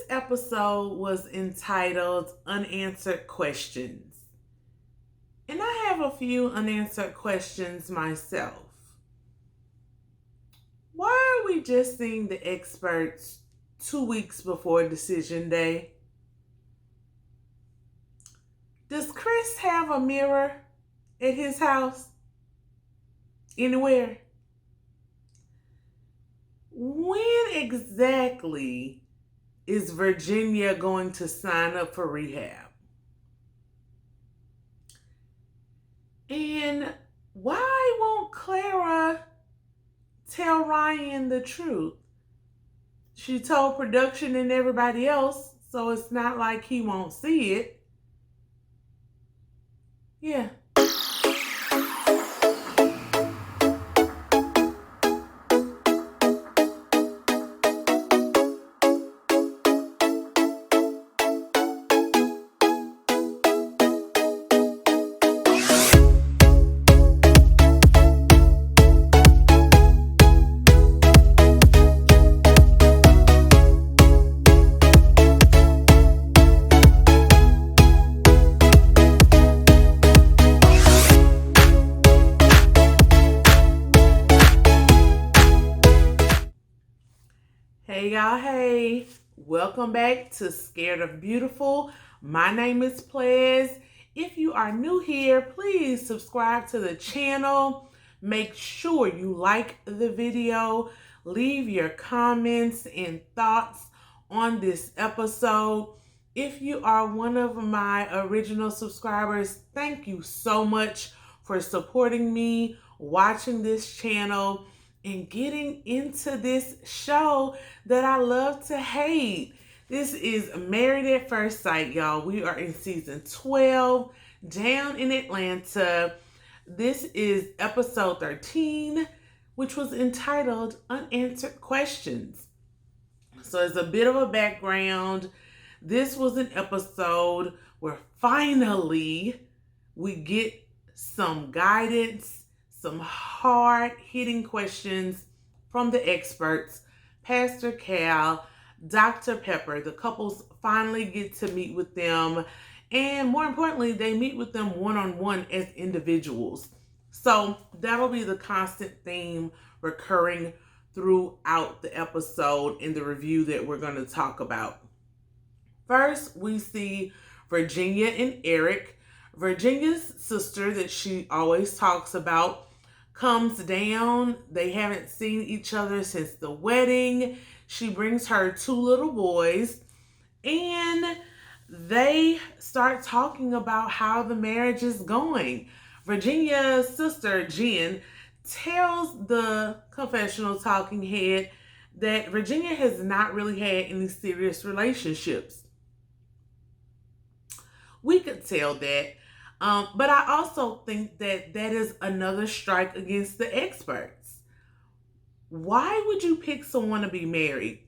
episode was entitled Unanswered Questions. And I have a few unanswered questions myself. Why are we just seeing the experts 2 weeks before decision day? Does Chris have a mirror at his house? Anywhere? When exactly is Virginia going to sign up for rehab? And why won't Clara tell Ryan the truth? She told production and everybody else, so it's not like he won't see it. Yeah. Hey y'all, hey. Welcome back to Scared of Beautiful. My name is Plez. If you are new here, please subscribe to the channel. Make sure you like the video. Leave your comments and thoughts on this episode. If you are one of my original subscribers, thank you so much for supporting me, watching this channel, and getting into this show that I love to hate. This is Married at First Sight, y'all. We are in season 12, down in Atlanta. This is episode 13, which was entitled Unanswered Questions. So as a bit of a background, this was an episode where finally we get some guidance, some hard-hitting questions from the experts, Pastor Cal, Dr. Pepper. The couples finally get to meet with them, and more importantly, they meet with them one-on-one as individuals. So that'll be the constant theme recurring throughout the episode in the review that we're going to talk about. First, we see Virginia and Erik. Virginia's sister that she always talks about comes down. They haven't seen each other since the wedding. She brings her 2 little boys, and they start talking about how the marriage is going. Virginia's sister, Jen, tells the confessional talking head that Virginia has not really had any serious relationships. We could tell that. But I also think that that is another strike against the experts. Why would you pick someone to be married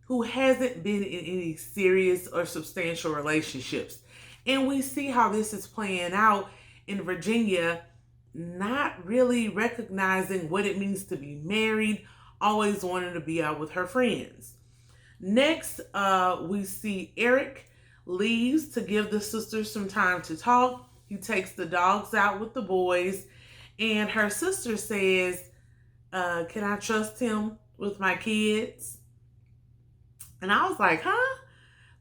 who hasn't been in any serious or substantial relationships? And we see how this is playing out in Virginia, not really recognizing what it means to be married, always wanting to be out with her friends. Next, we see Erik leaves to give the sisters some time to talk. He takes the dogs out with the boys, and her sister says, can I trust him with my kids? And I was like, huh?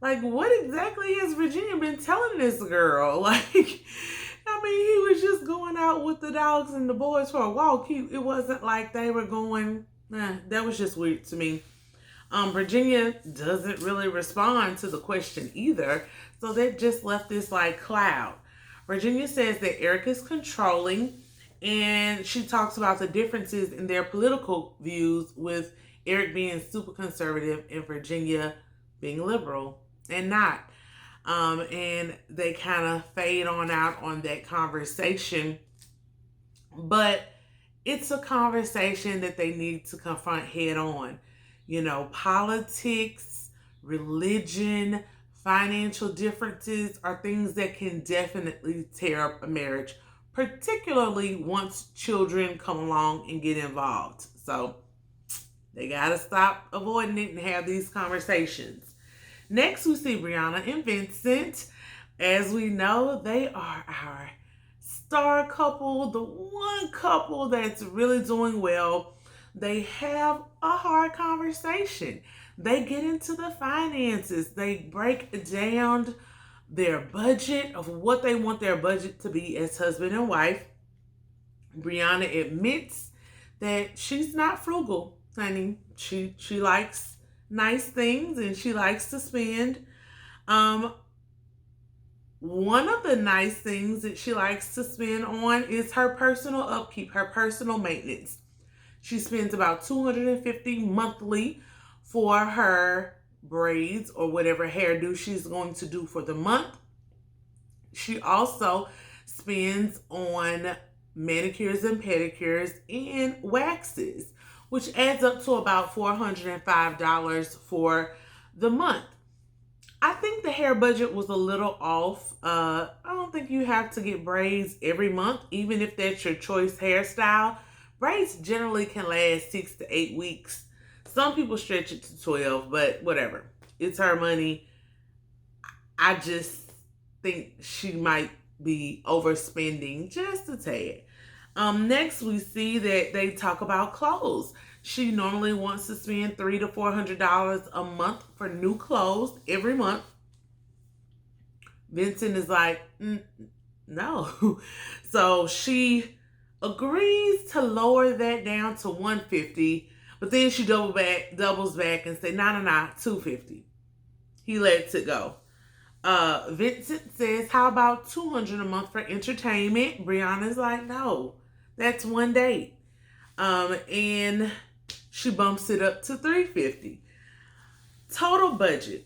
Like, what exactly has Virginia been telling this girl? Like, I mean, he was just going out with the dogs and the boys for a walk. It wasn't like they were going, that was just weird to me. Virginia doesn't really respond to the question either, so that just left this like cloud. Virginia says that Erik is controlling, and she talks about the differences in their political views, with Erik being super conservative and Virginia being liberal and not. And they kind of fade on out on that conversation. But it's a conversation that they need to confront head on. You know, politics, religion, financial differences are things that can definitely tear up a marriage, particularly once children come along and get involved. So they got to stop avoiding it and have these conversations. Next, we see Brianna and Vincent. As we know, they are our star couple, the one couple that's really doing well. They have a hard conversation. They get into the finances. They break down their budget of what they want their budget to be as husband and wife. Brianna admits that she's not frugal, honey. She likes nice things and she likes to spend. One of the nice things that she likes to spend on is her personal upkeep, her personal maintenance. She spends about $250 monthly for her braids or whatever hairdo she's going to do for the month. She also spends on manicures and pedicures and waxes, which adds up to about $405 for the month. I think the hair budget was a little off. I don't think you have to get braids every month, even if that's your choice hairstyle. Braids generally can last 6 to 8 weeks. Some people stretch it to 12, but whatever. It's her money. I just think she might be overspending just a tad. Next, we see that they talk about clothes. She normally wants to spend $300 to $400 a month for new clothes every month. Vincent is like, no. So she agrees to lower that down to $150, but then she doubles back and say, no, $250. He lets it go. Vincent says, how about $200 a month for entertainment? Brianna's like, no, that's one date. And she bumps it up to $350. Total budget.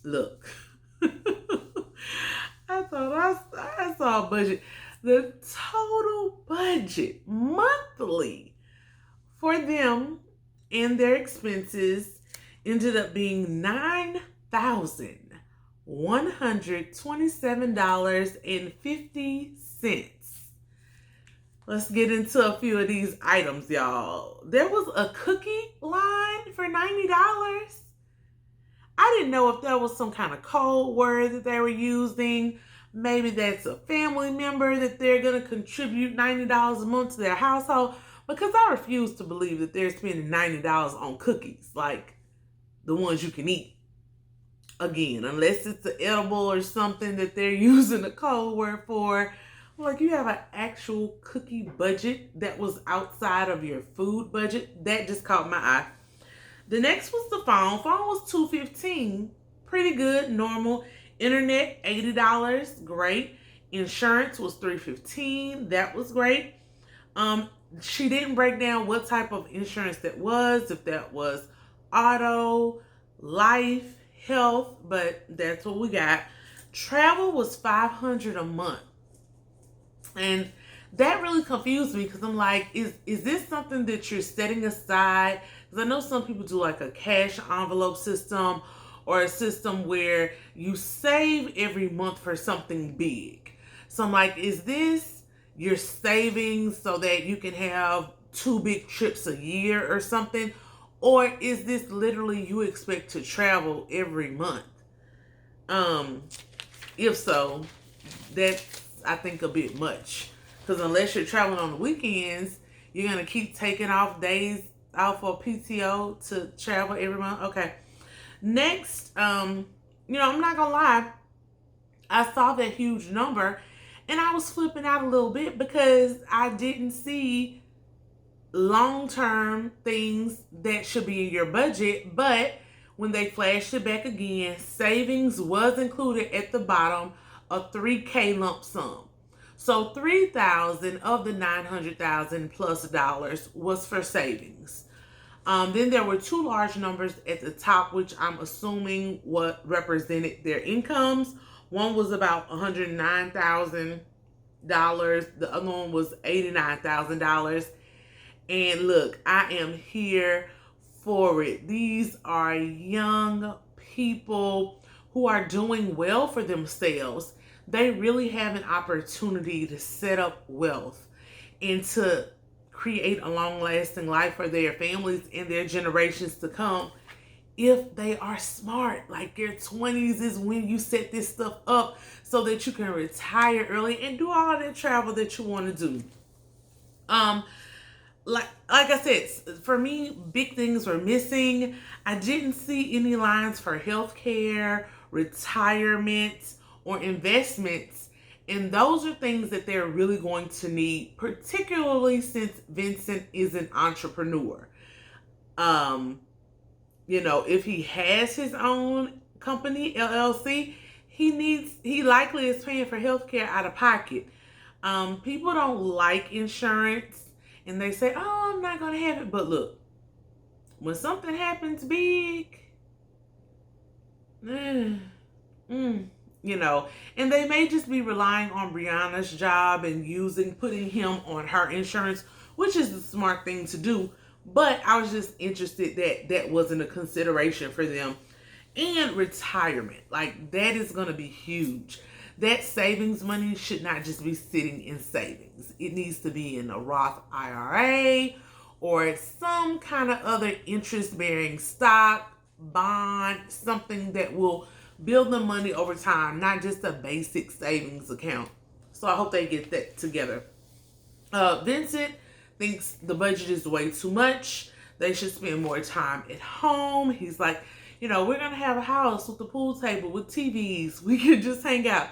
Look, I saw a budget. The total budget monthly for them and their expenses ended up being $9,127.50. Let's get into a few of these items, y'all. There was a cookie line for $90. I didn't know if that was some kind of code word that they were using. Maybe that's a family member that they're going to contribute $90 a month to their household. Because I refuse to believe that they're spending $90 on cookies, like the ones you can eat. Again, unless it's an edible or something that they're using a code word for. Like, you have an actual cookie budget that was outside of your food budget. That just caught my eye. The next was the phone. Phone was $215. Pretty good, normal. Internet, $80. Great. Insurance was $315. That was great. She didn't break down what type of insurance that was, if that was auto, life, health, but that's what we got. Travel was $500 a month. And that really confused me because I'm like, is this something that you're setting aside? Because I know some people do like a cash envelope system or a system where you save every month for something big. So I'm like, is this your savings so that you can have 2 big trips a year or something? Or is this literally you expect to travel every month? If so, that's, I think, a bit much. Because unless you're traveling on the weekends, you're going to keep taking off days out for PTO to travel every month. Okay. Next, I'm not going to lie. I saw that huge number and I was flipping out a little bit because I didn't see long-term things that should be in your budget. But when they flashed it back again, savings was included at the bottom, a $3,000 lump sum. So $3,000 of the $900,000 plus dollars was for savings. Then there were 2 large numbers at the top, which I'm assuming what represented their incomes. One was about $109,000. The other one was $89,000. And look, I am here for it. These are young people who are doing well for themselves. They really have an opportunity to set up wealth and to create a long-lasting life for their families and their generations to come if they are smart. Like your 20s is when you set this stuff up so that you can retire early and do all that travel that you want to do. Like I said, for me, big things were missing. I didn't see any lines for healthcare, retirement, or investments. And those are things that they're really going to need, particularly since Vincent is an entrepreneur. If he has his own company, LLC, he likely is paying for healthcare out of pocket. People don't like insurance and they say, oh, I'm not going to have it. But look, when something happens big, and they may just be relying on Brianna's job and putting him on her insurance, which is the smart thing to do. But I was just interested that wasn't a consideration for them. And retirement, like that is going to be huge. That savings money should not just be sitting in savings. It needs to be in a Roth IRA or some kind of other interest-bearing stock, bond, something that will build the money over time, not just a basic savings account. So I hope they get that together. Vincent thinks the budget is way too much. They should spend more time at home. He's like, we're going to have a house with a pool table, with TVs. We can just hang out.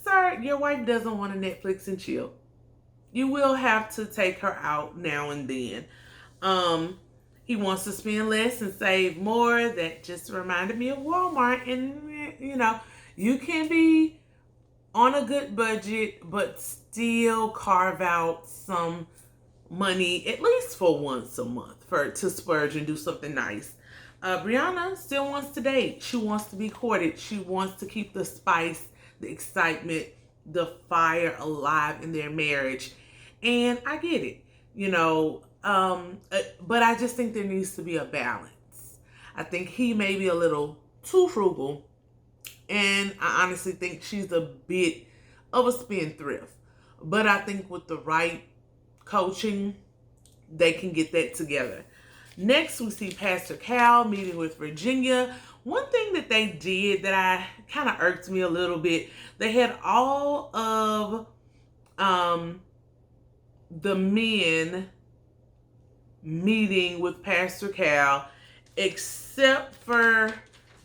Sir, your wife doesn't want to Netflix and chill. You will have to take her out now and then. He wants to spend less and save more. That just reminded me of Walmart. And, you can be on a good budget, but still carve out some money, at least for once a month, to splurge and do something nice. Brianna still wants to date. She wants to be courted. She wants to keep the spice, the excitement, the fire alive in their marriage. And I get it, but I just think there needs to be a balance. I think he may be a little too frugal, and I honestly think she's a bit of a spendthrift. But I think with the right coaching, they can get that together. Next, we see Pastor Cal meeting with Virginia. One thing that they did that I kind of irked me a little bit, they had all of the men meeting with Pastor Cal except for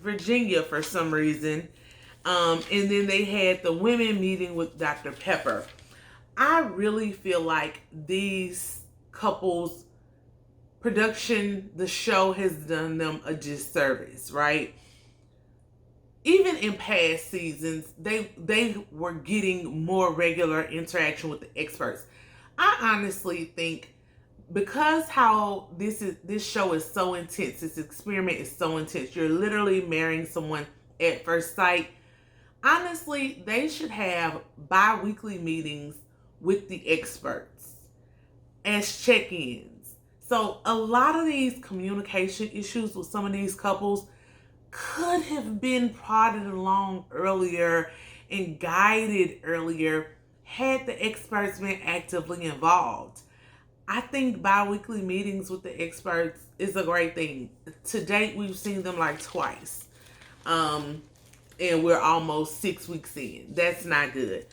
Virginia for some reason. And then they had the women meeting with Dr. Pepper. I really feel like these couples production, the show has done them a disservice, right? Even in past seasons, they were getting more regular interaction with the experts. I honestly think because how this show is so intense, this experiment is so intense, you're literally marrying someone at first sight. Honestly, they should have bi-weekly meetings with the experts as check-ins. So a lot of these communication issues with some of these couples could have been prodded along earlier and guided earlier had the experts been actively involved. I think bi-weekly meetings with the experts is a great thing. To date, we've seen them like twice. And we're almost 6 weeks in. That's not good.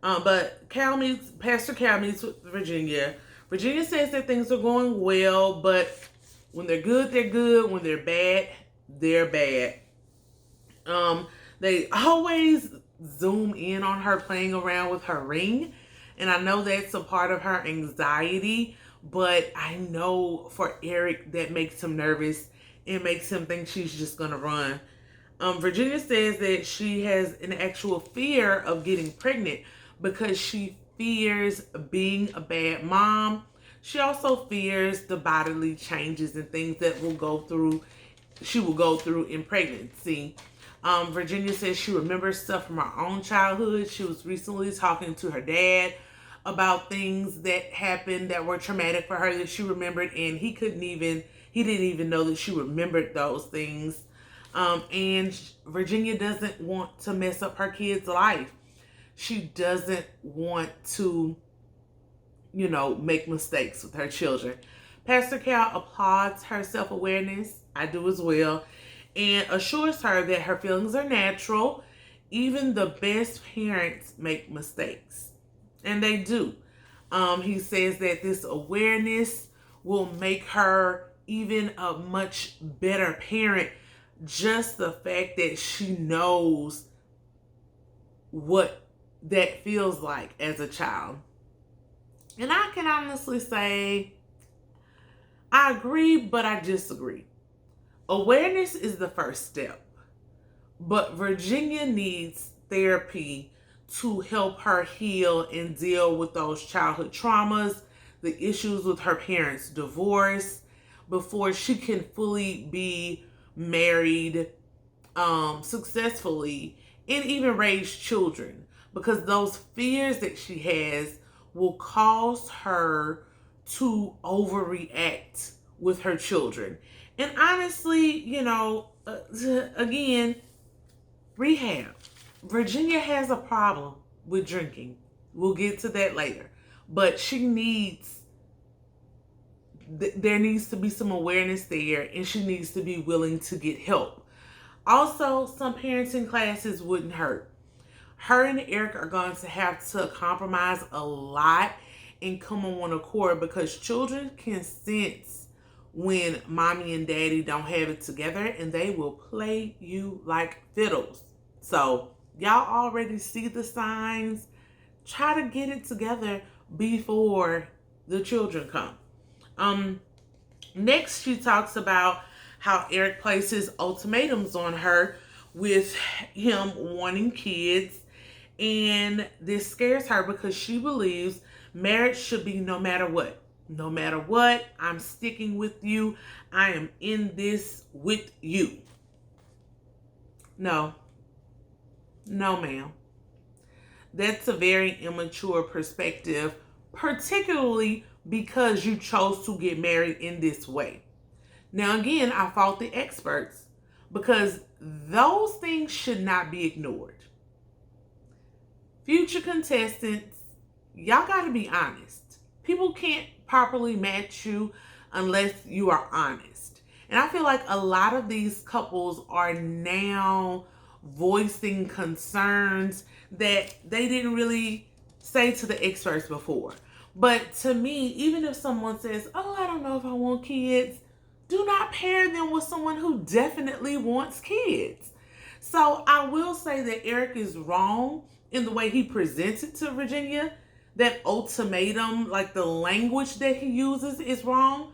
But Pastor Cal meets with Virginia. Virginia says that things are going well, but when they're good, they're good. When they're bad, they're bad. They always zoom in on her playing around with her ring. And I know that's a part of her anxiety, but I know for Erik that makes him nervous. It makes him think she's just going to run. Virginia says that she has an actual fear of getting pregnant because she fears being a bad mom. She also fears the bodily changes and things that she will go through in pregnancy. Virginia says she remembers stuff from her own childhood. She was recently talking to her dad about things that happened that were traumatic for her that she remembered, and he didn't even know that she remembered those things. And Virginia doesn't want to mess up her kid's life. She doesn't want to, make mistakes with her children. Pastor Cal applauds her self-awareness. I do as well. and assures her that her feelings are natural. Even the best parents make mistakes, and they do. He says that this awareness will make her even a much better parent. Just the fact that she knows what that feels like as a child. And I can honestly say, I agree, but I disagree. Awareness is the first step, but Virginia needs therapy to help her heal and deal with those childhood traumas, the issues with her parents' divorce, before she can fully be married successfully and even raise children, because those fears that she has will cause her to overreact with her children. And honestly, again, rehab. Virginia has a problem with drinking. We'll get to that later. But there needs to be some awareness there, and she needs to be willing to get help. Also, some parenting classes wouldn't hurt. Her and Erik are going to have to compromise a lot and come on one accord, because children can sense when mommy and daddy don't have it together, and they will play you like fiddles. So y'all already see the signs. Try to get it together before the children come. Next, she talks about how Erik places ultimatums on her with him wanting kids. And this scares her because she believes marriage should be no matter what. No matter what, I'm sticking with you. I am in this with you. No, ma'am. That's a very immature perspective, particularly because you chose to get married in this way. Now, again, I fault the experts, because those things should not be ignored. Future contestants, y'all got to be honest. People can't properly match you unless you are honest. And I feel like a lot of these couples are now voicing concerns that they didn't really say to the experts before. But to me, even if someone says, oh, I don't know if I want kids, do not pair them with someone who definitely wants kids. So I will say that Erik is wrong in the way he presents it to Virginia. That ultimatum, like the language that he uses, is wrong.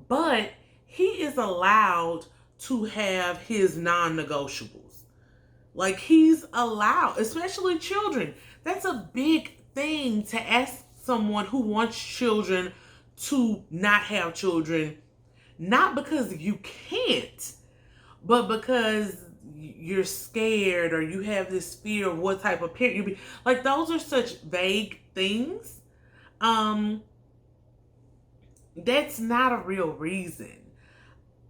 But he is allowed to have his non-negotiables. Like, he's allowed, especially children. That's a big thing to ask someone who wants children to not have children, not because you can't, but because you're scared or you have this fear of what type of parent you'll be. Like, those are such vague things. That's not a real reason.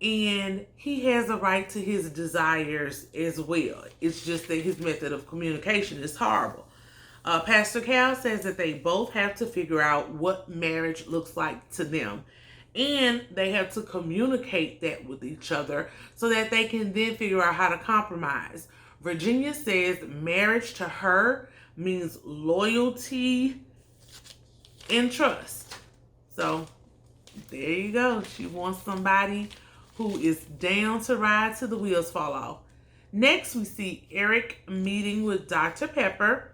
And he has a right to his desires as well. It's just that his method of communication is horrible. Pastor Cal says that they both have to figure out what marriage looks like to them. And they have to communicate that with each other so that they can then figure out how to compromise. Virginia says marriage to her means loyalty and trust. So there you go. She wants somebody who is down to ride till the wheels fall off. Next, we see Erik meeting with Dr. Pepper.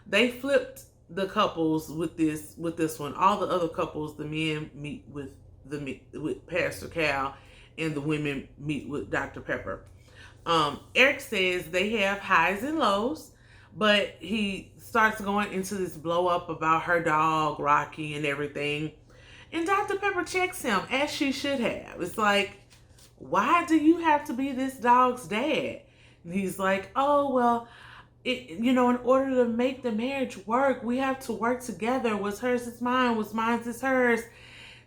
They flipped the couples with this one. All the other couples, the men meet with Pastor Cal, and the women meet with Dr. Pepper. Erik says they have highs and lows, but he starts going into this blow up about her dog Rocky and everything. And Dr. Pepper checks him, as she should have. It's like, why do you have to be this dog's dad? And he's like, oh, well, in order to make the marriage work, we have to work together. What's hers is mine. What's mine is hers.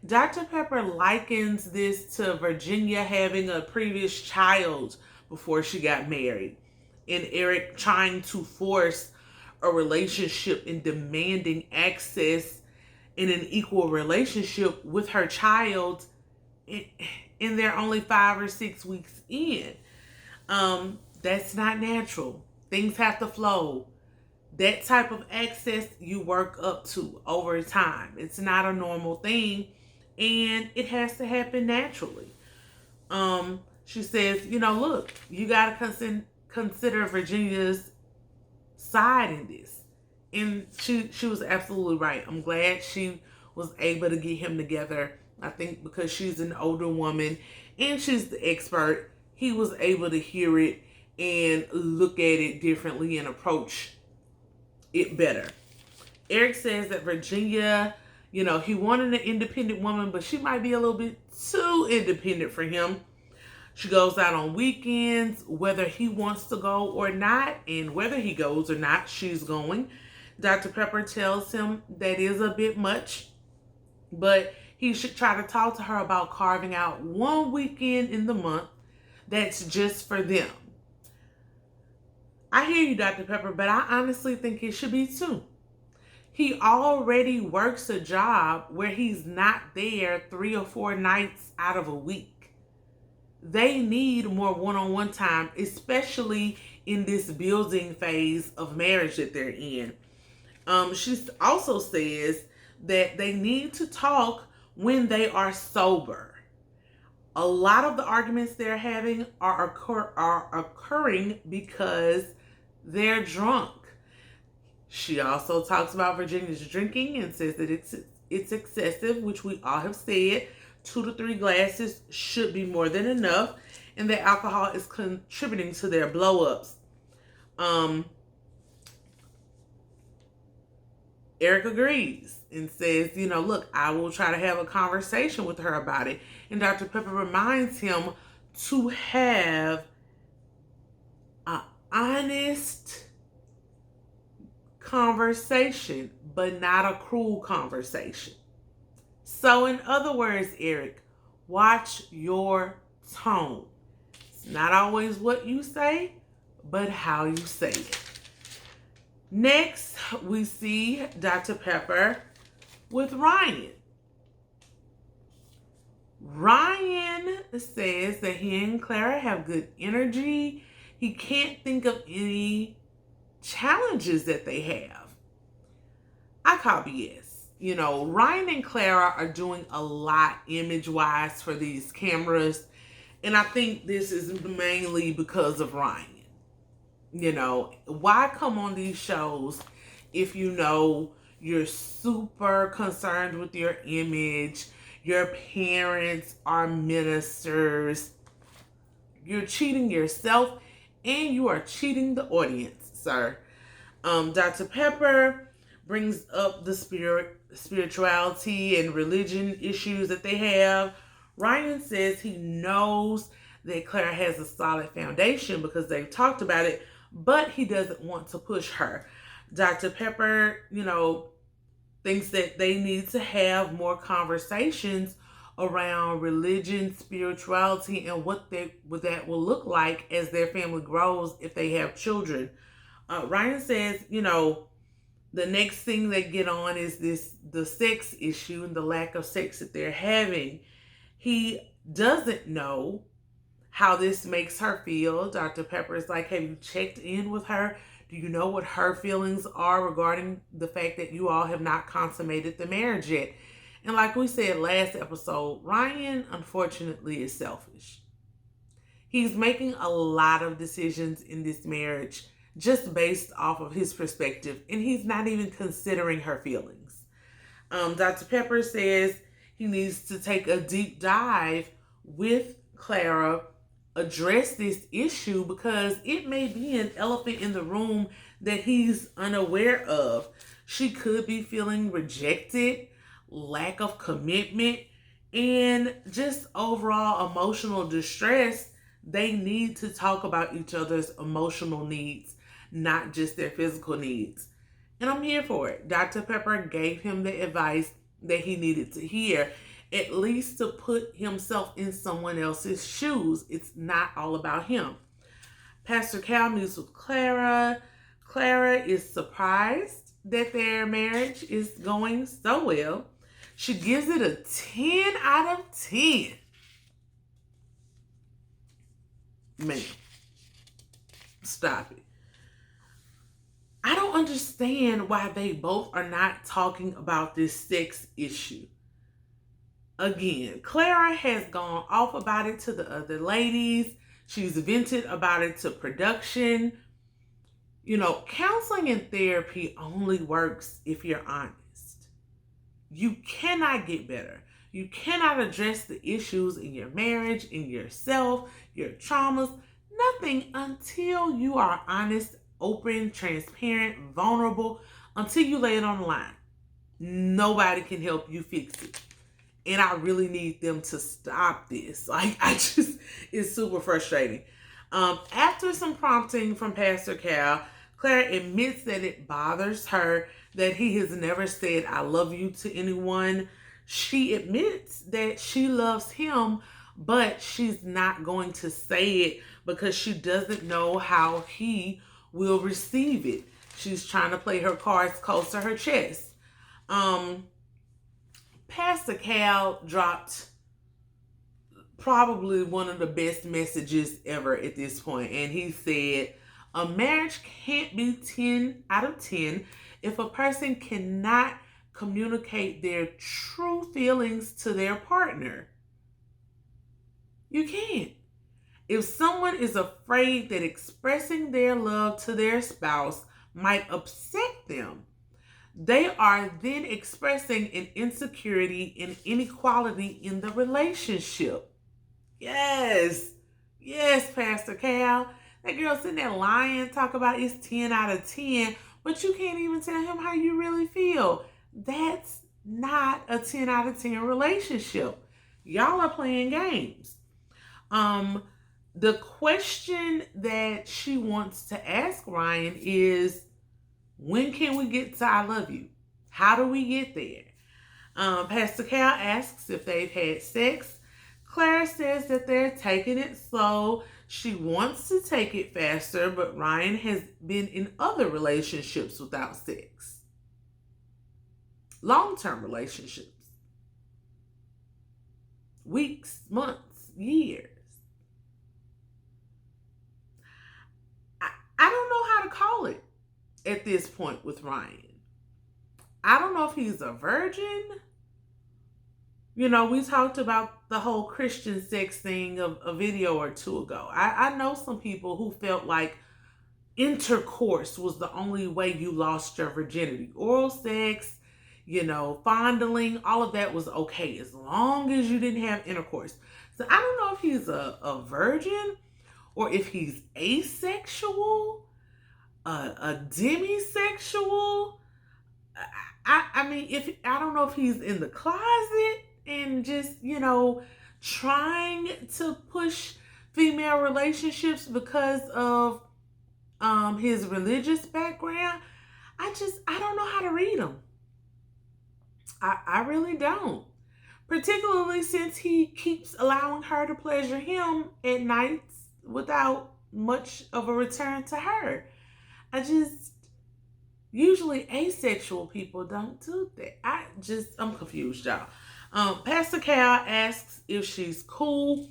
Dr. Pepper likens this to Virginia having a previous child before she got married, and Erik trying to force a relationship and demanding access in an equal relationship with her child, and they're only 5 or 6 weeks in. That's not natural. Things have to flow. That type of access you work up to over time. It's not a normal thing, and it has to happen naturally. She says, look, you gotta consider Virginia's side in this. And she was absolutely right. I'm glad she was able to get him together. I think because she's an older woman and she's the expert, he was able to hear it and look at it differently and approach it better. Erik says that Virginia, he wanted an independent woman, but she might be a little bit too independent for him. She goes out on weekends, whether he wants to go or not, and whether he goes or not, she's going. Dr. Pepper tells him that is a bit much, but he should try to talk to her about carving out one weekend in the month that's just for them. I hear you, Dr. Pepper, but I honestly think it should be two. He already works a job where he's not there 3 or 4 nights out of a week. They need more one-on-one time, especially in this building phase of marriage that they're in. She also says that they need to talk when they are sober. A lot of the arguments they're having are occurring because they're drunk. She also talks about Virginia's drinking and says that it's excessive, which we all have said. 2 to 3 glasses should be more than enough, and that alcohol is contributing to their blow-ups. Erik agrees and says, look, I will try to have a conversation with her about it. And Dr. Pepper reminds him to have an honest conversation, but not a cruel conversation. So in other words, Erik, watch your tone. It's not always what you say, but how you say it. Next, we see Dr. Pepper with Ryan. Ryan says that he and Clara have good energy. He can't think of any challenges that they have. I call BS. Ryan and Clara are doing a lot image-wise for these cameras, and I think this is mainly because of Ryan. Why come on these shows if you're super concerned with your image, your parents are ministers, you're cheating yourself, and you are cheating the audience, sir. Dr. Pepper brings up the spirituality and religion issues that they have. Ryan says he knows that Clara has a solid foundation because they've talked about it, but he doesn't want to push her. Dr. Pepper, thinks that they need to have more conversations around religion, spirituality, and what that will look like as their family grows if they have children. Ryan says, the next thing they get on is the sex issue and the lack of sex that they're having. He doesn't know how this makes her feel. Dr. Pepper is like, have you checked in with her? Do you know what her feelings are regarding the fact that you all have not consummated the marriage yet? And like we said last episode, Ryan, unfortunately, is selfish. He's making a lot of decisions in this marriage just based off of his perspective, and he's not even considering her feelings. Dr. Pepper says he needs to take a deep dive with Clara, address this issue because it may be an elephant in the room that he's unaware of. She could be feeling rejected, lack of commitment, and just overall emotional distress. They need to talk about each other's emotional needs, not just their physical needs. And I'm here for it. Dr. Pepper gave him the advice that he needed to hear, at least to put himself in someone else's shoes. It's not all about him. Pastor Cal meets with Clara. Clara is surprised that their marriage is going so well. She gives it a 10 out of 10. Man, Stop it. I don't understand why they both are not talking about this sex issue. Again, Clara has gone off about it to the other ladies. She's vented about it to production. You know, counseling and therapy only works if you're honest. You cannot get better. You cannot address the issues in your marriage, in yourself, your traumas, nothing until you are honest, open, transparent, vulnerable, until you lay it on the line. Nobody can help you fix it. And I really need them to stop this. Like, it's super frustrating. After some prompting from Pastor Cal, Clara admits that it bothers her that he has never said, I love you to anyone. She admits that she loves him, but she's not going to say it because she doesn't know how he will receive it. She's trying to play her cards close to her chest. Pastor Cal dropped probably one of the best messages ever at this point. And he said, a marriage can't be 10 out of 10 if a person cannot communicate their true feelings to their partner. You can't. If someone is afraid that expressing their love to their spouse might upset them, they are then expressing an insecurity and inequality in the relationship. Yes, Pastor Cal. That girl sitting there lying, talk about it's 10 out of 10, but you can't even tell him how you really feel. That's not a 10 out of 10 relationship. Y'all are playing games. The question that she wants to ask Ryan is, when can we get to I love you? How do we get there? Pastor Cal asks if they've had sex. Clara says that they're taking it slow. She wants to take it faster, but Ryan has been in other relationships without sex. Long-term relationships. Weeks, months, years. I don't know how to call it at this point with Ryan. I don't know if he's a virgin. You know, we talked about the whole Christian sex thing a video or two ago. I know some people who felt like intercourse was the only way you lost your virginity. Oral sex, you know, fondling, all of that was okay as long as you didn't have intercourse. So I don't know if he's a virgin or if he's asexual, a demisexual. I mean, I don't know if he's in the closet and just, you know, trying to push female relationships because of his religious background. I don't know how to read him. I really don't. Particularly since he keeps allowing her to pleasure him at nights without much of a return to her. Usually asexual people don't do that. I'm confused, y'all. Pastor Cal asks if she's cool,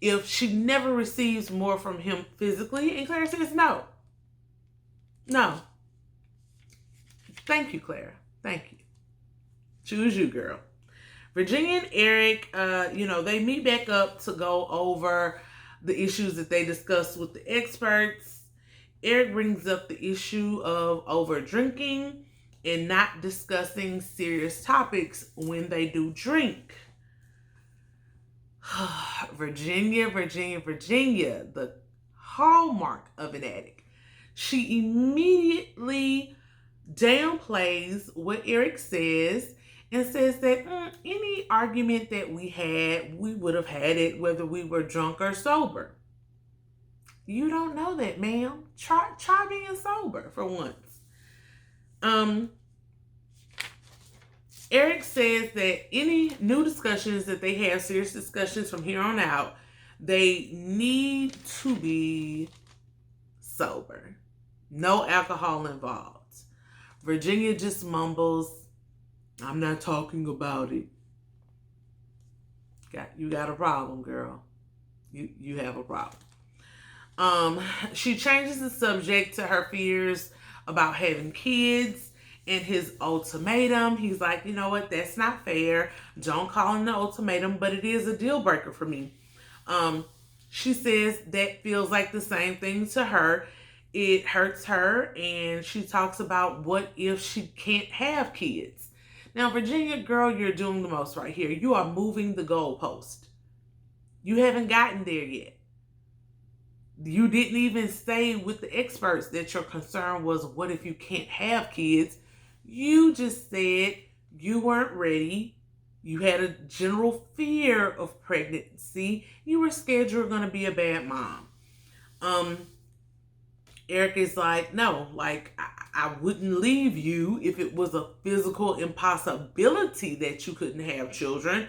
if she never receives more from him physically, and Clara says no. No. Thank you, Clara. Thank you. Choose you, girl. Virginia and Erik, they meet back up to go over the issues that they discussed with the experts. Erik brings up the issue of over drinking and not discussing serious topics when they do drink. Virginia, the hallmark of an addict. She immediately downplays what Erik says and says that any argument that we had, we would have had it whether we were drunk or sober. You don't know that, ma'am. Try being sober for once. Erik says that any new discussions that they have, serious discussions from here on out, they need to be sober. No alcohol involved. Virginia just mumbles, I'm not talking about it. You got a problem, girl. You have a problem. Um, she changes the subject to her fears about having kids and his ultimatum. He's like, you know what, that's not fair. Don't call it an ultimatum, but it is a deal breaker for me. Um, she says that feels like the same thing to her. It hurts her, and she talks about what if she can't have kids. Now, Virginia, girl, you're doing the most right here. You are moving the goalpost. You haven't gotten there yet. You didn't even say with the experts that your concern was, what if you can't have kids? You just said you weren't ready. You had a general fear of pregnancy. You were scared you were going to be a bad mom. Erik is like, no, like, I wouldn't leave you if it was a physical impossibility that you couldn't have children.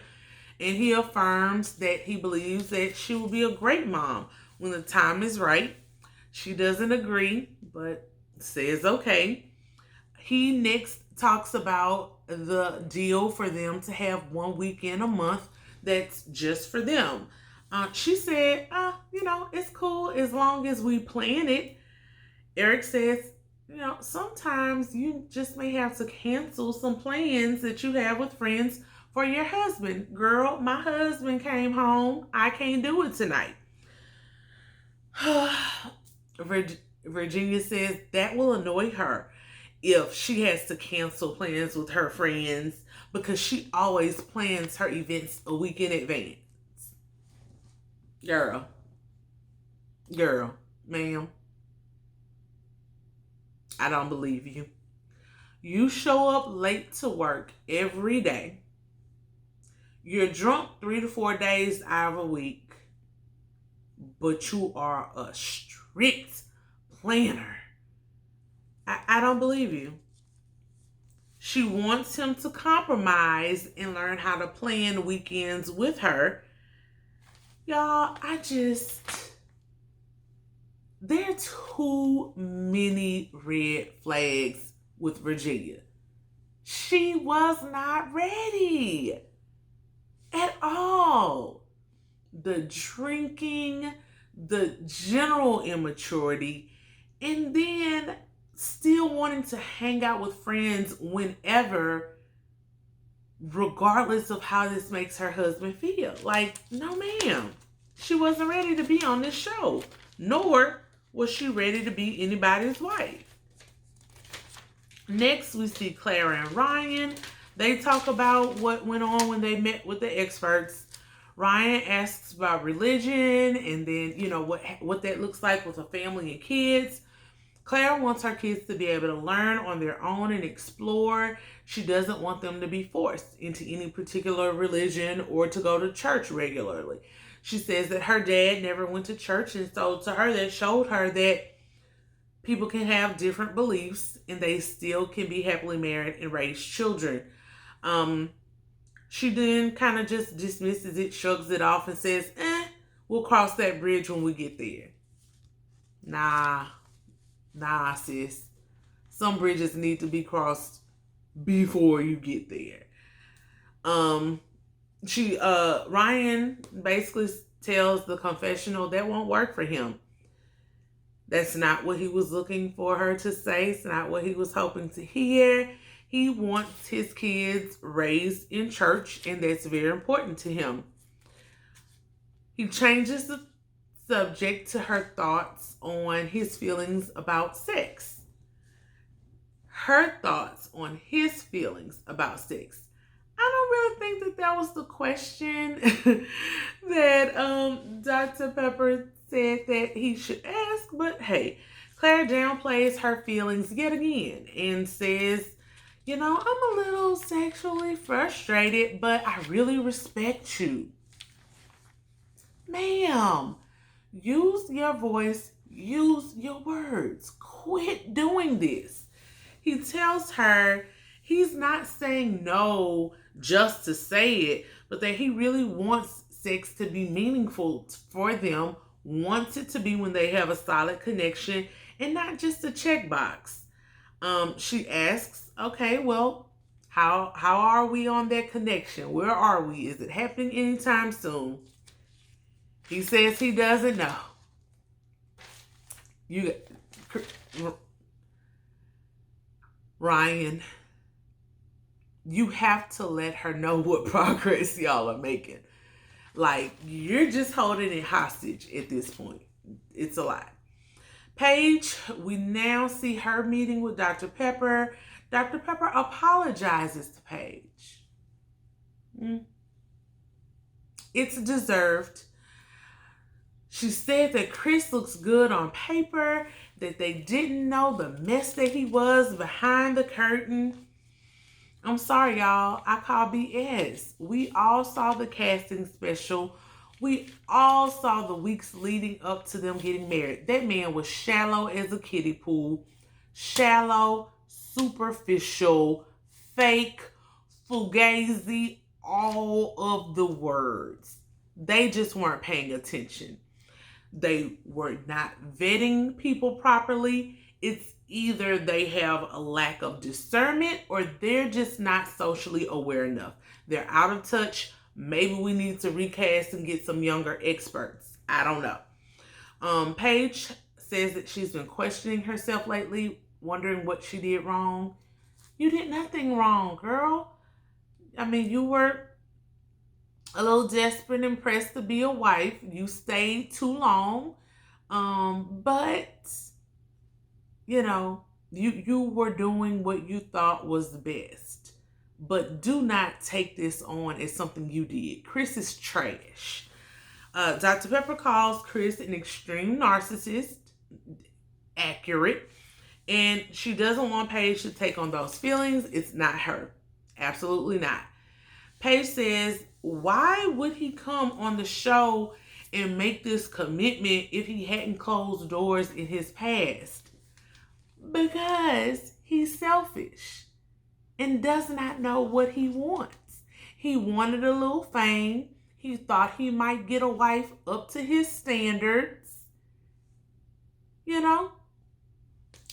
And he affirms that he believes that she will be a great mom when the time is right. She doesn't agree, but says okay. He next talks about the deal for them to have 1 weekend a month that's just for them. She said, it's cool as long as we plan it. Erik says, sometimes you just may have to cancel some plans that you have with friends for your husband. Girl, my husband came home. I can't do it tonight. Virginia says that will annoy her if she has to cancel plans with her friends because she always plans her events a week in advance. Girl, ma'am, I don't believe you. You show up late to work every day. You're drunk 3 to 4 days out of a week, but you are a strict planner. I don't believe you. She wants him to compromise and learn how to plan weekends with her. Y'all, there are too many red flags with Virginia. She was not ready at all. The drinking, the general immaturity, and then still wanting to hang out with friends whenever, regardless of how this makes her husband feel. Like, no ma'am. She wasn't ready to be on this show, nor was she ready to be anybody's wife. Next, we see Clara and Ryan. They talk about what went on when they met with the experts. Ryan asks about religion and then, what that looks like with a family and kids. Clara wants her kids to be able to learn on their own and explore. She doesn't want them to be forced into any particular religion or to go to church regularly. She says that her dad never went to church, and so to her that showed her that people can have different beliefs and they still can be happily married and raise children. She then kind of just dismisses it, shrugs it off, and says, we'll cross that bridge when we get there. Nah, sis. Some bridges need to be crossed before you get there. Ryan basically tells the confessional that won't work for him. That's not what he was looking for her to say. It's not what he was hoping to hear. He wants his kids raised in church, and that's very important to him. He changes the subject to her thoughts on his feelings about sex. Her thoughts on his feelings about sex. I don't really think that was the question that Dr. Pepper said that he should ask, but hey, Claire downplays her feelings yet again and says, I'm a little sexually frustrated, but I really respect you. Ma'am, use your voice, use your words. Quit doing this. He tells her he's not saying no just to say it, but that he really wants sex to be meaningful for them, wants it to be when they have a solid connection and not just a checkbox. She asks, okay, well, how are we on that connection? Where are we? Is it happening anytime soon? He says he doesn't know. You, Ryan, you have to let her know what progress y'all are making. Like, you're just holding it hostage at this point. It's a lot. Paige, we now see her meeting with Dr. Pepper. Dr. Pepper apologizes to Paige. It's deserved. She said that Chris looks good on paper, that they didn't know the mess that he was behind the curtain. I'm sorry, y'all. I call BS. We all saw the casting special. We all saw the weeks leading up to them getting married. That man was shallow as a kiddie pool. Shallow, superficial, fake, fugazi, all of the words. They just weren't paying attention. They were not vetting people properly. It's either they have a lack of discernment or they're just not socially aware enough. They're out of touch. Maybe we need to recast and get some younger experts. I don't know. Paige says that she's been questioning herself lately, wondering what she did wrong. You did nothing wrong, girl. I mean, you were a little desperate and pressed to be a wife. You stayed too long. But you know, you were doing what you thought was the best. But do not take this on as something you did. Chris is trash. Dr. Pepper calls Chris an extreme narcissist. Accurate. And she doesn't want Paige to take on those feelings. It's not her. Absolutely not. Paige says, why would he come on the show and make this commitment if he hadn't closed doors in his past? Because he's selfish and does not know what he wants. He wanted a little fame. He thought he might get a wife up to his standards. You know?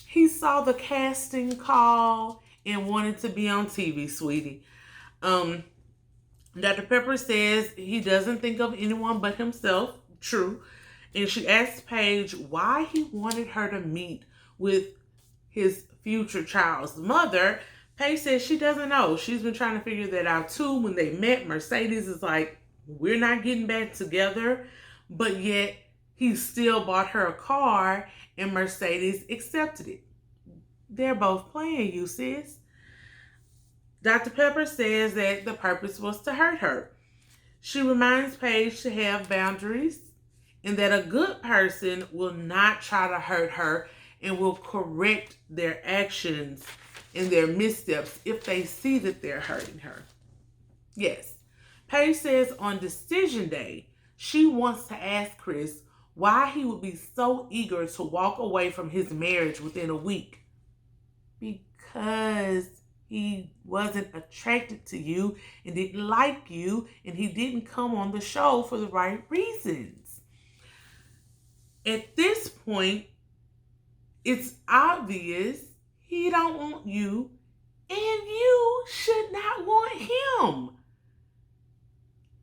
He saw the casting call and wanted to be on TV, sweetie. Dr. Pepper says he doesn't think of anyone but himself. True. And she asked Paige why he wanted her to meet with his future child's mother. Paige says she doesn't know. She's been trying to figure that out too. When they met, Mercedes is like, we're not getting back together. But yet he still bought her a car and Mercedes accepted it. They're both playing you, sis. Dr. Pepper says that the purpose was to hurt her. She reminds Paige to have boundaries and that a good person will not try to hurt her and will correct their actions and their missteps if they see that they're hurting her. Yes. Paige says on decision day, she wants to ask Chris why he would be so eager to walk away from his marriage within a week. Because he wasn't attracted to you and didn't like you, and he didn't come on the show for the right reasons. At this point, it's obvious he don't want you, and you should not want him.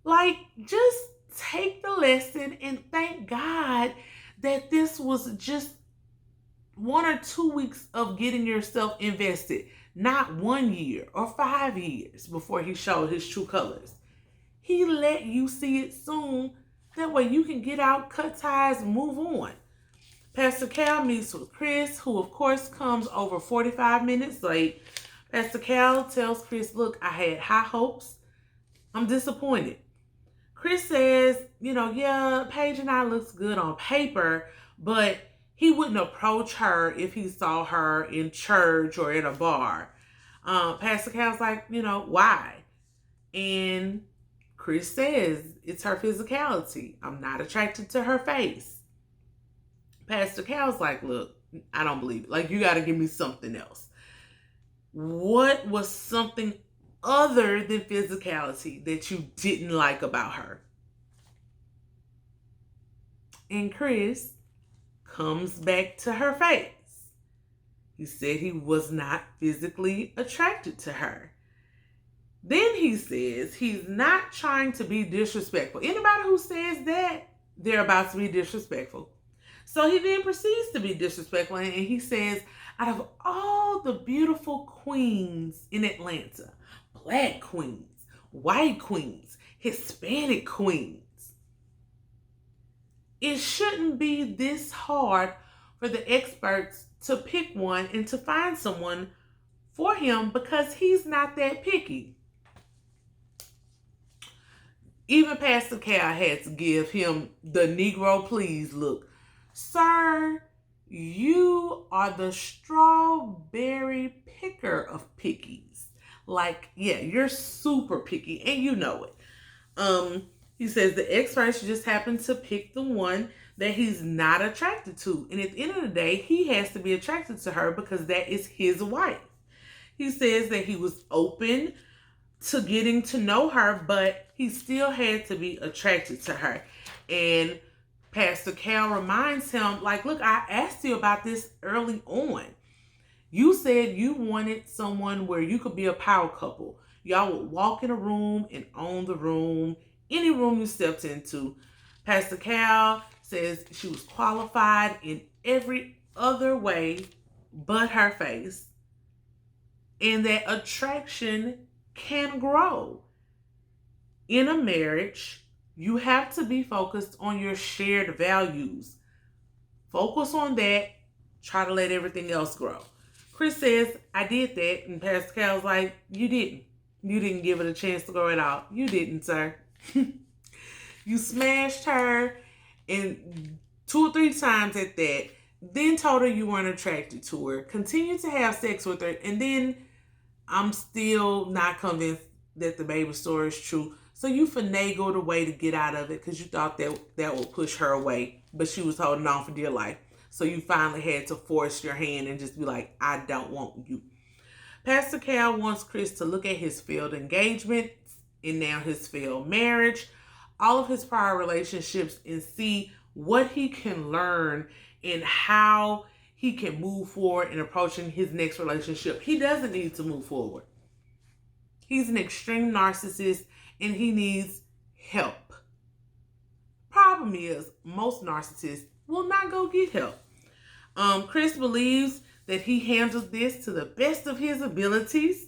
Like, just take the lesson and thank God that this was just 1 or 2 weeks of getting yourself invested, not 1 year or 5 years before he showed his true colors. He let you see it soon. That way you can get out, cut ties, and move on. Pastor Cal meets with Chris, who of course comes over 45 minutes late. Pastor Cal tells Chris, look, I had high hopes. I'm disappointed. Chris says, yeah, Paige and I looks good on paper, but he wouldn't approach her if he saw her in church or in a bar. Pastor Cal's like, why? And Chris says, it's her physicality. I'm not attracted to her face. Pastor Cal's like, look, I don't believe it. Like, you got to give me something else. What was something other than physicality that you didn't like about her? And Chris comes back to her face. He said he was not physically attracted to her. Then he says he's not trying to be disrespectful. Anybody who says that, they're about to be disrespectful. So he then proceeds to be disrespectful, and he says, out of all the beautiful queens in Atlanta, black queens, white queens, Hispanic queens, it shouldn't be this hard for the experts to pick one and to find someone for him because he's not that picky. Even Pastor Cal had to give him the Negro please look. Sir, you are the strawberry picker of pickies. Like, yeah, you're super picky and you know it. He says the experts just happen to pick the one that he's not attracted to. And at the end of the day, he has to be attracted to her because that is his wife. He says that he was open to getting to know her, but he still had to be attracted to her. And Pastor Cal reminds him, like, look, I asked you about this early on. You said you wanted someone where you could be a power couple. Y'all would walk in a room and own the room, any room you stepped into. Pastor Cal says she was qualified in every other way but her face, and that attraction can grow. In a marriage, you have to be focused on your shared values. Focus on that. Try to let everything else grow. Chris says, I did that. And Pastor Cal's like, you didn't. You didn't give it a chance to grow it out. You didn't, sir. You smashed her and 2 or 3 times at that. Then told her you weren't attracted to her. Continued to have sex with her. And then I'm still not convinced that the baby story is true. So you finagled a way to get out of it because you thought that would push her away. But she was holding on for dear life. So you finally had to force your hand and just be like, I don't want you. Pastor Cal wants Chris to look at his failed engagements and now his failed marriage, all of his prior relationships, and see what he can learn and how he can move forward in approaching his next relationship. He doesn't need to move forward. He's an extreme narcissist and he needs help. Problem is, most narcissists will not go get help. Chris believes that he handles this to the best of his abilities.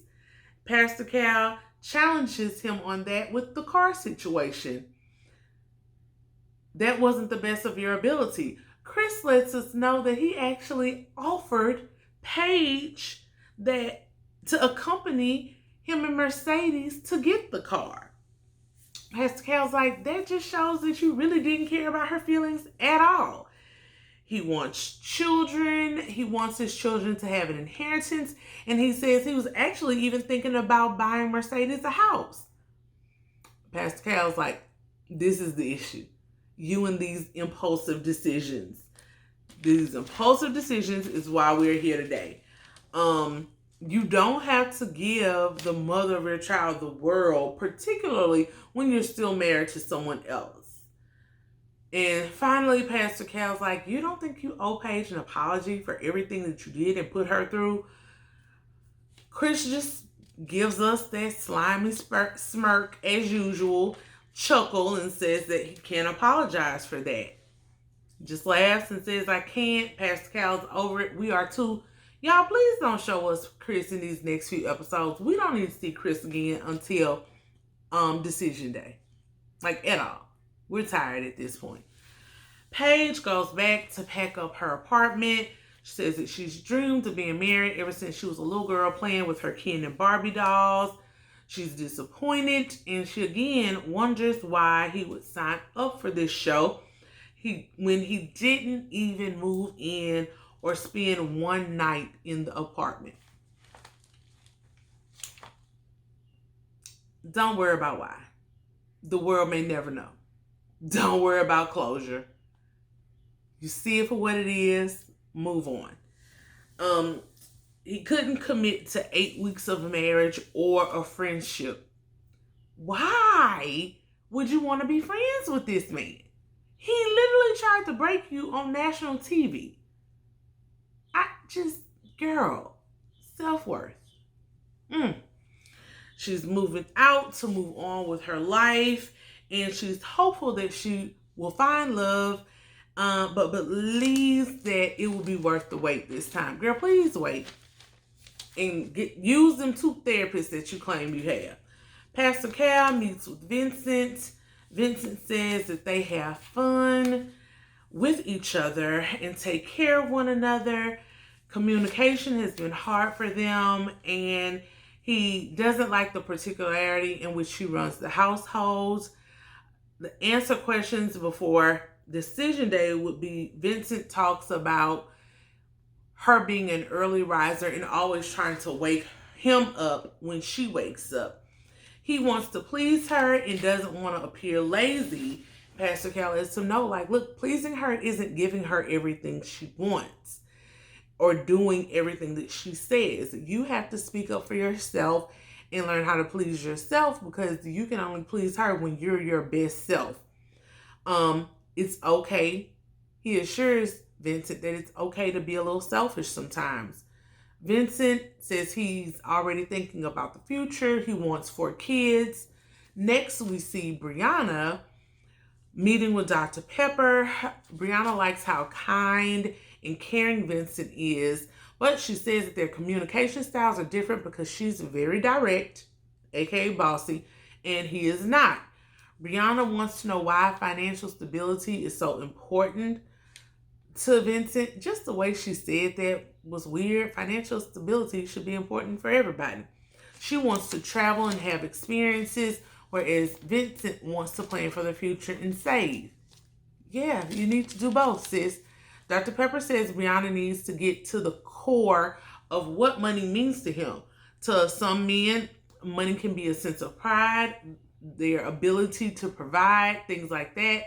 Pastor Cal challenges him on that with the car situation. That wasn't the best of your ability. Chris lets us know that he actually offered Paige that to accompany him and Mercedes to get the car. Pastor Cal's like, that just shows that you really didn't care about her feelings at all. He wants children. He wants his children to have an inheritance. And he says he was actually even thinking about buying Mercedes a house. Pastor Cal's like, this is the issue. You and these impulsive decisions. These impulsive decisions is why we're here today. You don't have to give the mother of your child the world, particularly when you're still married to someone else. And finally, Pastor Cal's like, you don't think you owe Paige an apology for everything that you did and put her through? Chris just gives us that slimy smirk as usual, chuckle, and says that he can't apologize for that. Just laughs and says, I can't. Pastor Cal's over it. We are too. Y'all, please don't show us Chris in these next few episodes. We don't need to see Chris again until decision day. Like, at all. We're tired at this point. Paige goes back to pack up her apartment. She says that she's dreamed of being married ever since she was a little girl playing with her Ken and Barbie dolls. She's disappointed, and she again wonders why he would sign up for this show when he didn't even move in or spend one night in the apartment. Don't worry about why. The world may never know. Don't worry about closure. You see it for what it is, move on. He couldn't commit to 8 weeks of marriage or a friendship. Why would you want to be friends with this man? He literally tried to break you on national TV. Girl, self-worth. She's moving out to move on with her life, and she's hopeful that she will find love but believes that it will be worth the wait this time. Girl, please wait and use them two therapists that you claim you have. Pastor Cal meets with Vincent. Vincent says that they have fun with each other and take care of one another. Communication has been hard for them, and he doesn't like the particularity in which she runs the household. The answer questions before decision day would be Vincent talks about her being an early riser and always trying to wake him up when she wakes up. He wants to please her and doesn't want to appear lazy. Pastor Cal lets him know, like, look, pleasing her isn't giving her everything she wants or doing everything that she says. You have to speak up for yourself and learn how to please yourself, because you can only please her when you're your best self. It's okay. He assures Vincent that it's okay to be a little selfish sometimes. Vincent says he's already thinking about the future. He wants 4 kids. Next, we see Brianna meeting with Dr. Pepper. Brianna likes how kind and caring Vincent is, but she says that their communication styles are different because she's very direct, aka bossy, and he is not. Brianna wants to know why financial stability is so important to Vincent. Just the way she said that was weird. Financial stability should be important for everybody. She wants to travel and have experiences, whereas Vincent wants to plan for the future and save. Yeah, you need to do both, sis. Dr. Pepper says Brianna needs to get to the core of what money means to him. To some men, money can be a sense of pride, their ability to provide, things like that.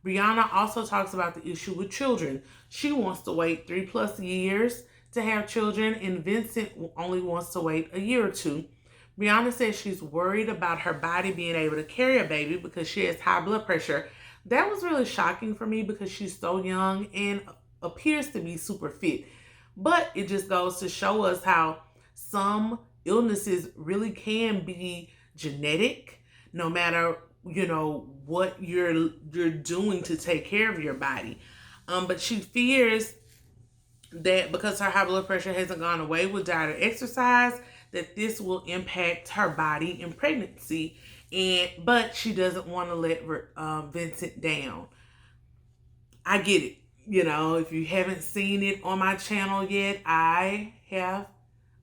Brianna also talks about the issue with children. She wants to wait 3+ years to have children, and Vincent only wants to wait a year or 2. Brianna says she's worried about her body being able to carry a baby because she has high blood pressure. That was really shocking for me because she's so young and appears to be super fit. But it just goes to show us how some illnesses really can be genetic, no matter, what you're doing to take care of your body. But she fears that because her high blood pressure hasn't gone away with diet or exercise, that this will impact her body in pregnancy. But she doesn't want to let Vincent down. I get it. If you haven't seen it on my channel yet, I have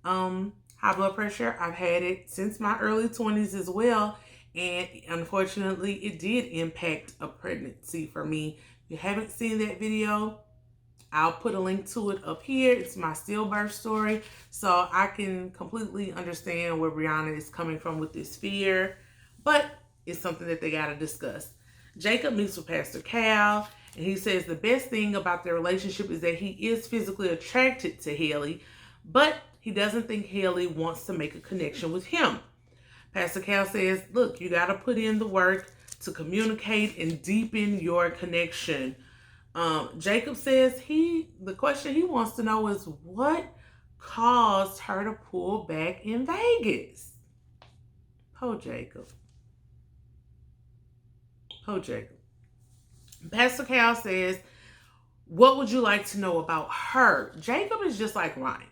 high blood pressure. I've had it since my early 20s as well. And unfortunately, it did impact a pregnancy for me. If you haven't seen that video, I'll put a link to it up here. It's my stillbirth story. So I can completely understand where Brianna is coming from with this fear. But it's something that they got to discuss. Jacob meets with Pastor Cal, and he says the best thing about their relationship is that he is physically attracted to Haley, but he doesn't think Haley wants to make a connection with him. Pastor Cal says, look, you got to put in the work to communicate and deepen your connection. Jacob says the question he wants to know is what caused her to pull back in Vegas? Poor Jacob. Pastor Cal says, what would you like to know about her? Jacob is just like Ryan.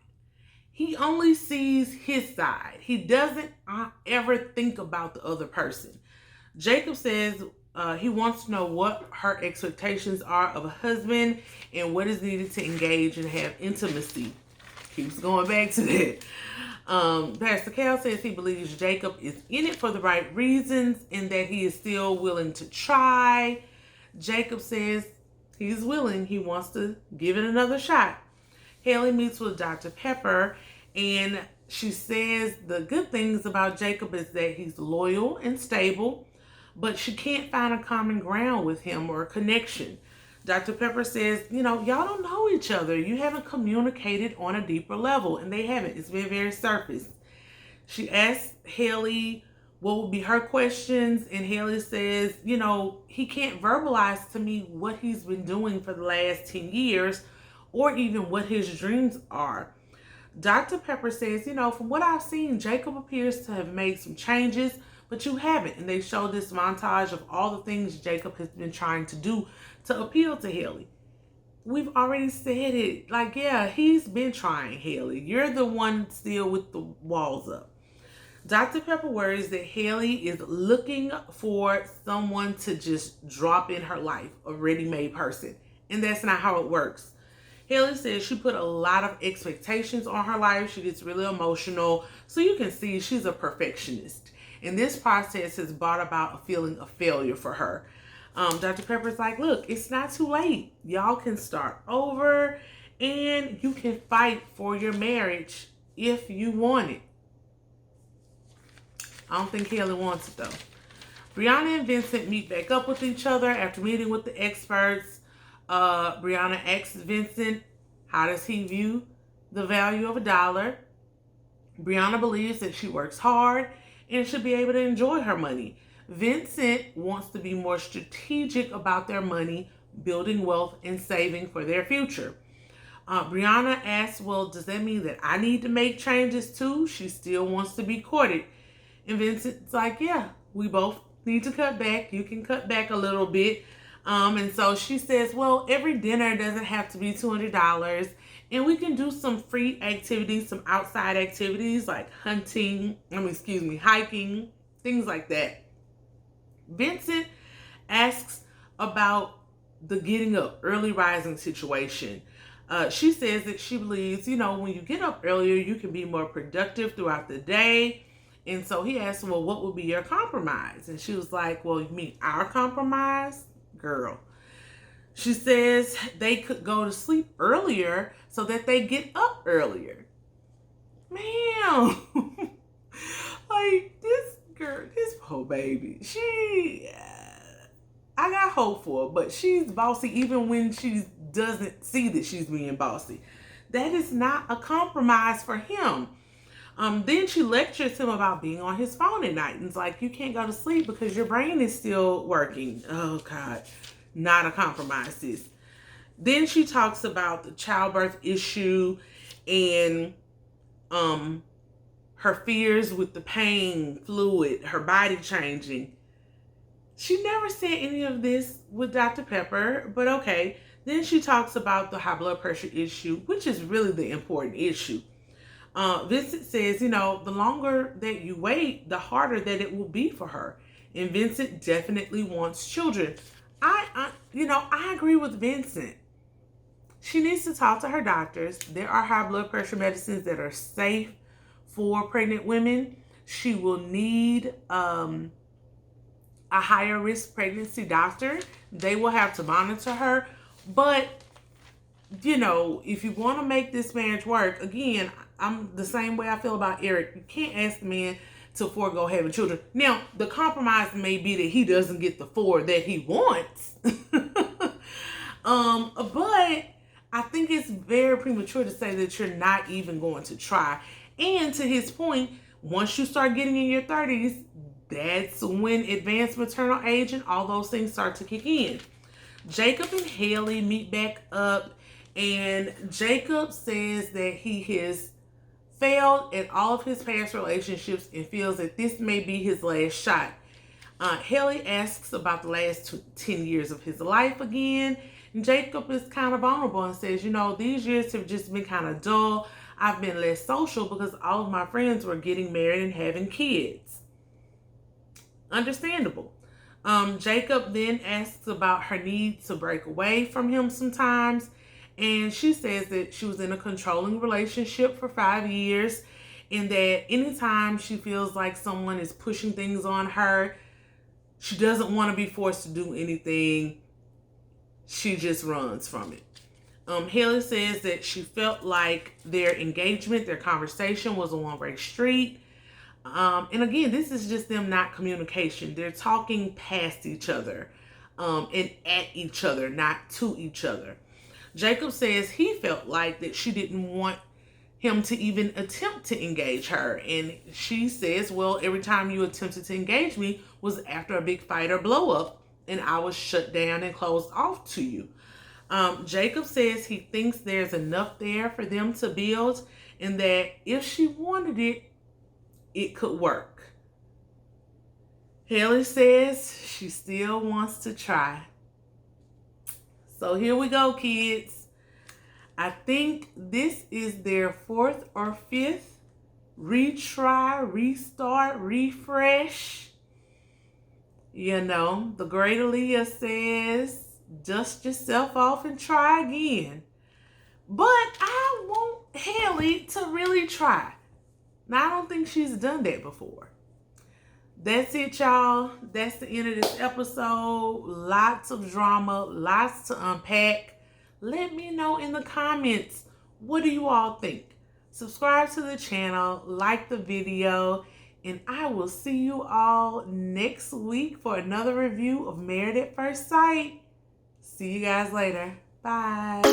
He only sees his side. He doesn't ever think about the other person. Jacob says he wants to know what her expectations are of a husband and what is needed to engage and have intimacy. Keeps going back to that. Pastor Cal says he believes Jacob is in it for the right reasons and that he is still willing to try. Jacob says he's willing. He wants to give it another shot. Haley meets with Dr. Pepper, and she says the good things about Jacob is that he's loyal and stable, but she can't find a common ground with him or a connection. Dr. Pepper says, y'all don't know each other. You haven't communicated on a deeper level, and they haven't. It's been very surface. She asks Haley what would be her questions, and Haley says, he can't verbalize to me what he's been doing for the last 10 years or even what his dreams are. Dr. Pepper says, from what I've seen, Jacob appears to have made some changes, but you haven't. And they show this montage of all the things Jacob has been trying to do to appeal to Haley. We've already said it. Like, yeah, he's been trying, Haley. You're the one still with the walls up. Dr. Pepper worries that Haley is looking for someone to just drop in her life, a ready-made person. And that's not how it works. Haley says she put a lot of expectations on her life. She gets really emotional. So you can see she's a perfectionist. And this process has brought about a feeling of failure for her. Dr. Pepper's like, look, it's not too late. Y'all can start over and you can fight for your marriage if you want it. I don't think Haley wants it though. Brianna and Vincent meet back up with each other after meeting with the experts. Brianna asks Vincent, how does he view the value of $1? Brianna believes that she works hard and should be able to enjoy her money. Vincent wants to be more strategic about their money, building wealth and saving for their future. Brianna asks, well, does that mean that I need to make changes too? She still wants to be courted. And Vincent's like, yeah, we both need to cut back. You can cut back a little bit. And so she says, well, every dinner doesn't have to be $200. And we can do some free activities, some outside activities like hiking, things like that. Vincent asks about the getting up, early rising situation. She says that she believes, when you get up earlier, you can be more productive throughout the day. And so he asked, well, what would be your compromise? And she was like, well, you mean our compromise? Girl. She says they could go to sleep earlier so that they get up earlier. Ma'am. Like, this girl, this poor baby, I got hope for her, but she's bossy even when she doesn't see that she's being bossy. That is not a compromise for him. Then she lectures him about being on his phone at night. And it's like, you can't go to sleep because your brain is still working. Oh, God. Not a compromise, sis. Then she talks about the childbirth issue and her fears with the pain, fluid, her body changing. She never said any of this with Dr. Pepper, but okay. Then she talks about the high blood pressure issue, which is really the important issue. Vincent says, the longer that you wait, the harder that it will be for her. And Vincent definitely wants children. I agree with Vincent. She needs to talk to her doctors. There are high blood pressure medicines that are safe for pregnant women. She will need a higher risk pregnancy doctor. They will have to monitor her. But, if you want to make this marriage work, again, I'm the same way I feel about Erik. You can't ask the man to forego having children. Now, the compromise may be that he doesn't get the 4 that he wants. But I think it's very premature to say that you're not even going to try. And to his point, once you start getting in your 30s, that's when advanced maternal age and all those things start to kick in. Jacob and Haley meet back up, and Jacob says that he has failed at all of his past relationships and feels that this may be his last shot. Haley asks about the last 10 years of his life again. And Jacob is kind of vulnerable and says, these years have just been kind of dull. I've been less social because all of my friends were getting married and having kids. Understandable. Jacob then asks about her need to break away from him sometimes. And she says that she was in a controlling relationship for 5 years and that anytime she feels like someone is pushing things on her, she doesn't want to be forced to do anything. She just runs from it. Haley says that she felt like their engagement, their conversation was a one-way street. And again, this is just them not communication. They're talking past each other and at each other, not to each other. Jacob says he felt like that she didn't want him to even attempt to engage her. And she says, well, every time you attempted to engage me was after a big fight or blow up, and I was shut down and closed off to you. Jacob says he thinks there's enough there for them to build and that if she wanted it, it could work. Haley says she still wants to try. So here we go, kids. I think this is their 4th or 5th retry, restart, refresh. You know, the great Aaliyah says, dust yourself off and try again. But I want Haley to really try. Now, I don't think she's done that before. That's it, y'all. That's the end of this episode. Lots of drama, lots to unpack. Let me know in the comments, what do you all think? Subscribe to the channel, like the video, and I will see you all next week for another review of Married at First Sight. See you guys later. Bye.